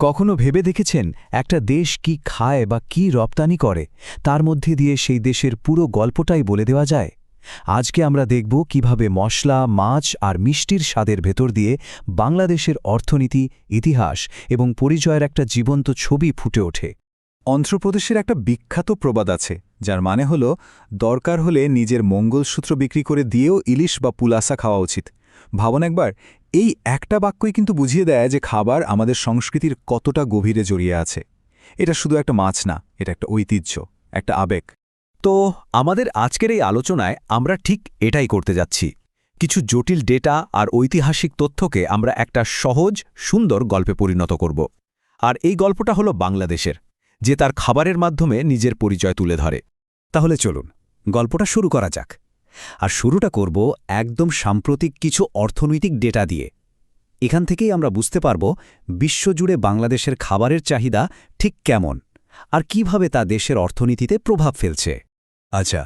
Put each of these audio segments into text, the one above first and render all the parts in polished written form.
কখনো ভেবে দেখেছেন একটা দেশ কি খায় বা কি রপ্তানি করে তার মধ্যে দিয়ে সেই দেশের পুরো গল্পটাই বলে দেওয়া যায়? আজকে আমরা দেখব কিভাবে মশলা, মাছ আর মিষ্টির স্বাদের ভেতর দিয়ে বাংলাদেশের অর্থনীতি, ইতিহাস এবং পরিচয়ের একটা জীবন্ত ছবি ফুটে ওঠে। অন্ধ্রপ্রদেশের একটা বিখ্যাত প্রবাদ আছে, যার মানে হল দরকার হলে নিজের মঙ্গলসূত্র বিক্রি করে দিয়েও ইলিশ বা পুলাসা খাওয়া উচিত। ভাবুন একবার, এই একটা বাক্যই কিন্তু বুঝিয়ে দেয় যে খাবার আমাদের সংস্কৃতির কতটা গভীরে জড়িয়ে আছে। এটা শুধু একটা মাছ না, এটা একটা ঐতিহ্য, একটা আবেগ। তো আমাদের আজকের এই আলোচনায় আমরা ঠিক এটাই করতে যাচ্ছি। কিছু জটিল ডেটা আর ঐতিহাসিক তথ্যকে আমরা একটা সহজ, সুন্দর গল্পে পরিণত করব। আর এই গল্পটা হলো বাংলাদেশের, যে তার খাবারের মাধ্যমে নিজের পরিচয় তুলে ধরে। তাহলে চলুন গল্পটা শুরু করা যাক। আর শুরুটা করব একদম সাম্প্রতিক কিছু অর্থনৈতিক ডেটা দিয়ে। এখান থেকেই আমরা বুঝতে পারব বিশ্বজুড়ে বাংলাদেশের খাবারের চাহিদা ঠিক কেমন আর কিভাবে তা দেশের অর্থনীতিতে প্রভাব ফেলছে। আচ্ছা,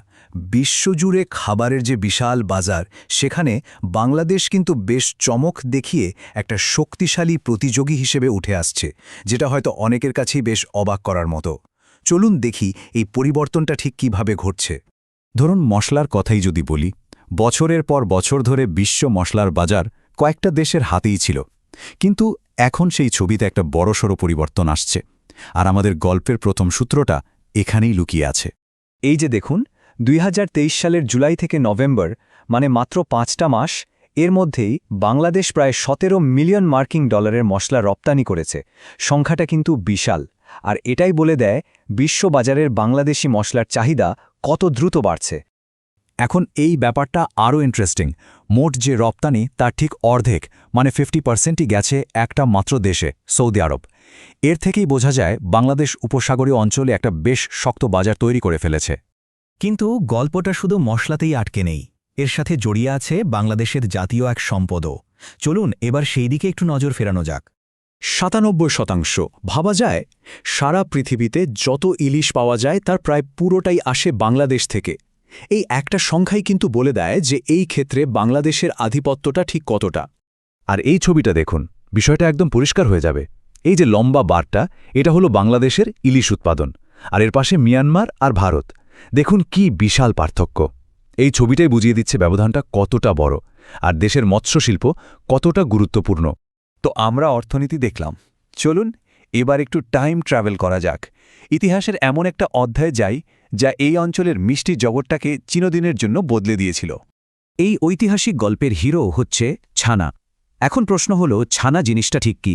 বিশ্বজুড়ে খাবারের যে বিশাল বাজার, সেখানে বাংলাদেশ কিন্তু বেশ চমক দেখিয়ে একটা শক্তিশালী প্রতিযোগী হিসেবে উঠে আসছে, যেটা হয়তো অনেকের কাছেই বেশ অবাক করার মতো। চলুন দেখি এই পরিবর্তনটা ঠিক কিভাবে ঘটছে। ধরুন মশলার কথাই যদি বলি, বছরের পর বছর ধরে বিশ্ব মশলার বাজার কয়েকটা দেশের হাতেই ছিল, কিন্তু এখন সেই ছবিতে একটা বড়সড় পরিবর্তন আসছে। আর আমাদের গল্পের প্রথম সূত্রটা এখানেই লুকিয়ে আছে। এই যে দেখুন, 2023 সালের জুলাই থেকে নভেম্বর, মানে মাত্র 5টা মাস, এর মধ্যেই বাংলাদেশ প্রায় 17 মিলিয়ন মার্কিন ডলারের মশলা রপ্তানি করেছে। সংখ্যাটা কিন্তু বিশাল, আর এটাই বলে দেয় বিশ্ববাজারের বাংলাদেশি মশলার চাহিদা কত দ্রুত বাড়ছে। এখন এই ব্যাপারটা আরও ইন্টারেস্টিং। মোট যে রপ্তানি তার ঠিক অর্ধেক, মানে 50%ই গেছে একটা মাত্র দেশে, সৌদি আরব। এর থেকেই বোঝা যায় বাংলাদেশ উপসাগরীয় অঞ্চলে একটা বেশ শক্ত বাজার তৈরি করে ফেলেছে। কিন্তু গল্পটা শুধু মশলাতেই আটকে নেই, এর সাথে জড়িয়ে আছে বাংলাদেশের জাতীয় এক সম্পদও। চলুন এবার সেই দিকে একটু নজর ফেরানো যাক। 97% ভাবা যায়, সারা পৃথিবীতে যত ইলিশ পাওয়া যায় তার প্রায় পুরোটাই আসে বাংলাদেশ থেকে। এই একটা সংখ্যাই কিন্তু বলে দেয় যে এই ক্ষেত্রে বাংলাদেশের আধিপত্যটা ঠিক কতটা। আর এই ছবিটা দেখুন, বিষয়টা একদম পরিষ্কার হয়ে যাবে। এই যে লম্বা বারটা, এটা হলো বাংলাদেশের ইলিশ উৎপাদন, আর এর পাশে মিয়ানমার আর ভারত। দেখুন কি বিশাল পার্থক্য। এই ছবিটাই বুঝিয়ে দিচ্ছে ব্যবধানটা কতটা বড়, আর দেশের মৎস্যশিল্প কতটা গুরুত্বপূর্ণ। তো আমরা অর্থনীতি দেখলাম, চলুন এবার একটু টাইম ট্রাভেল করা যাক। ইতিহাসের এমন একটা অধ্যায়ে যাই যা এই অঞ্চলের মিষ্টি জগৎটাকে চিরদিনের জন্য বদলে দিয়েছিল। এই ঐতিহাসিক গল্পের হিরো হচ্ছে ছানা। এখন প্রশ্ন হলো, ছানা জিনিসটা ঠিক কি?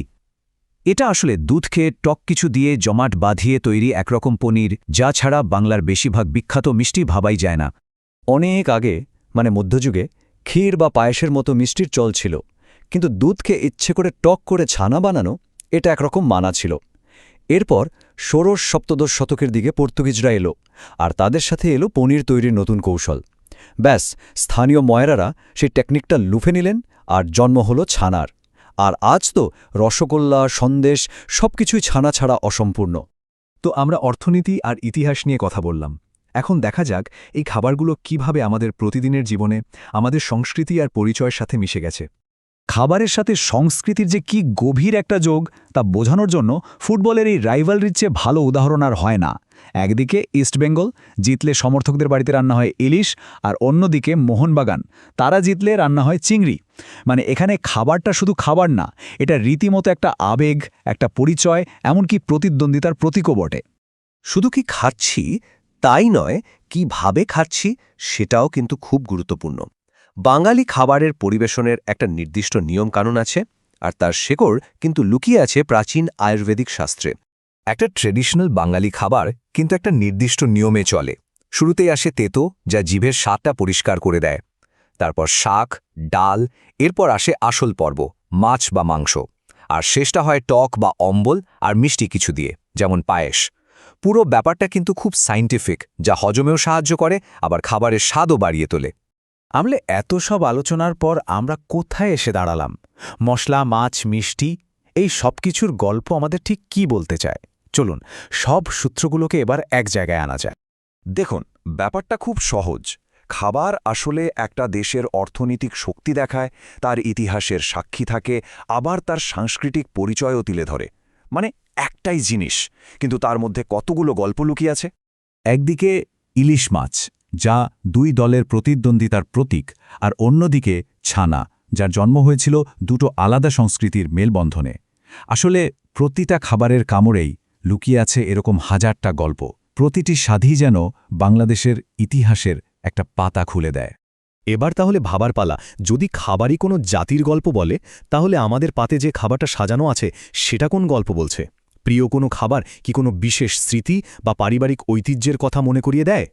এটা আসলে দুধ খেয়ে টক কিছু দিয়ে জমাট বাঁধিয়ে তৈরি একরকম পনির, যা ছাড়া বাংলার বেশিরভাগ বিখ্যাত মিষ্টি ভাবাই যায় না। অনেক আগে, মানে মধ্যযুগে, ক্ষীর বা পায়েসের মতো মিষ্টির চল ছিল, কিন্তু দুধকে ইচ্ছে করে টক করে ছানা বানানো, এটা একরকম মানা ছিল। এরপর ষোড়শ সপ্তদশ শতকের দিকে পর্তুগিজরা এলো, আর তাদের সাথে এলো পনির তৈরির নতুন কৌশল। ব্যাস, স্থানীয় ময়রারা সেই টেকনিকটা লুফে নিলেন, আর জন্ম হলো ছানার। আর আজ তো রসগোল্লা, সন্দেশ সবকিছুই ছানা ছাড়া অসম্পূর্ণ। তো আমরা অর্থনীতি আর ইতিহাস নিয়ে কথা বললাম। এখন দেখা যাক এই খাবারগুলো কিভাবে আমাদের প্রতিদিনের জীবনে, আমাদের সংস্কৃতি আর পরিচয়ের সাথে মিশে গেছে। খাবারের সাথে সংস্কৃতির যে কি গভীর একটা যোগ, তা বোঝানোর জন্য ফুটবলের এই রাইভালরির চেয়ে ভালো উদাহরণ আর হয় না। একদিকে ইস্টবেঙ্গল জিতলে সমর্থকদের বাড়িতে রান্না হয় ইলিশ, আর অন্যদিকে মোহনবাগান, তারা জিতলে রান্না হয় চিংড়ি। মানে এখানে খাবারটা শুধু খাবার না, এটা রীতিমতো একটা আবেগ, একটা পরিচয়, এমনকি প্রতিদ্বন্দ্বিতার প্রতীকও বটে। শুধু কি খাচ্ছি তাই নয়, কিভাবে খাচ্ছি সেটাও কিন্তু খুব গুরুত্বপূর্ণ। বাঙালি খাবারের পরিবেশনের একটা নির্দিষ্ট নিয়মকানুন আছে, আর তার শেকড় কিন্তু লুকিয়ে আছে প্রাচীন আয়ুর্বেদিক শাস্ত্রে। একটা ট্রেডিশনাল বাঙালি খাবার কিন্তু একটা নির্দিষ্ট নিয়মে চলে। শুরুতেই আসে তেতো, যা জিভের স্বাদটা পরিষ্কার করে দেয়। তারপর শাক, ডাল, এরপর আসে আসল পর্ব, মাছ বা মাংস। আর শেষটা হয় টক বা অম্বল আর মিষ্টি কিছু দিয়ে, যেমন পায়েস। পুরো ব্যাপারটা কিন্তু খুব সায়েন্টিফিক, যা হজমেও সাহায্য করে, আবার খাবারের স্বাদও বাড়িয়ে তোলে। আমলে এত সব আলোচনার পর আমরা কোথায় এসে দাঁড়ালাম? মশলা, মাছ, মিষ্টি, এই সব কিছুর গল্প আমাদের ঠিক কি বলতে চায়? চলুন সব সূত্রগুলোকে এবার এক জায়গায় আনা যায়। দেখুন, ব্যাপারটা খুব সহজ। খাবার আসলে একটা দেশের অর্থনৈতিক শক্তি দেখায়, তার ইতিহাসের সাক্ষী থাকে, আবার তার সাংস্কৃতিক পরিচয়ও তুলে ধরে। মানে একটাই জিনিস, কিন্তু তার মধ্যে কতগুলো গল্প লুকিয়ে আছে। একদিকে ইলিশ মাছ, যা দুই দলের প্রতিদ্বন্দ্বিতার প্রতীক, আর অন্যদিকে ছানা, যার জন্ম হয়েছিল দুটো আলাদা সংস্কৃতির মেলবন্ধনে। আসলে প্রতিটা খাবারের কামড়েই লুকিয়ে আছে এরকম হাজারটা গল্প। প্রতিটি স্বাদই যেন বাংলাদেশের ইতিহাসের একটা পাতা খুলে দেয়। এবার তাহলে ভাবার পালা, যদি খাবারই কোনো জাতির গল্প বলে, তাহলে আমাদের পাতে যে খাবারটা সাজানো আছে সেটা কোন গল্প বলছে? প্রিয় কোনো খাবার কি কোনো বিশেষ স্মৃতি বা পারিবারিক ঐতিহ্যের কথা মনে করিয়ে দেয়?